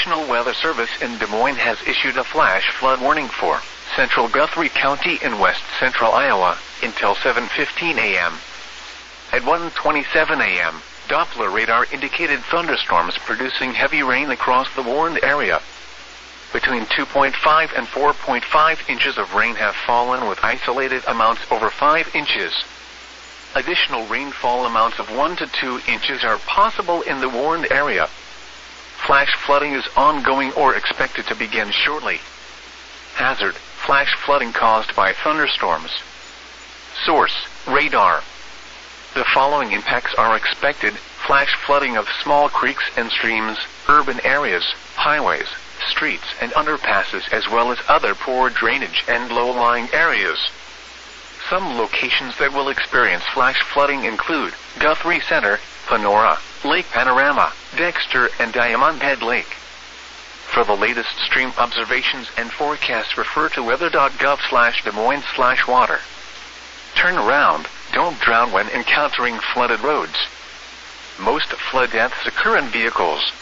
National Weather Service in Des Moines has issued a flash flood warning for central Guthrie County in west central Iowa until 7:15 a.m. At 1:27 a.m., Doppler radar indicated thunderstorms producing heavy rain across the warned area. Between 2.5 and 4.5 inches of rain have fallen, with isolated amounts over 5 inches. Additional rainfall amounts of 1 to 2 inches are possible in the warned area. Flash flooding is ongoing or expected to begin shortly. Hazard: flash flooding caused by thunderstorms. Source: radar. The following impacts are expected: flash flooding of small creeks and streams, urban areas, highways, streets and underpasses, as well as other poor drainage and low-lying areas. Some locations that will experience flash flooding include Guthrie Center, Panora, Lake Panorama, Dexter, and Diamond Head Lake. For the latest stream observations and forecasts, refer to weather.gov/Des Moines/water. Turn around, don't drown when encountering flooded roads. Most flood deaths occur in vehicles.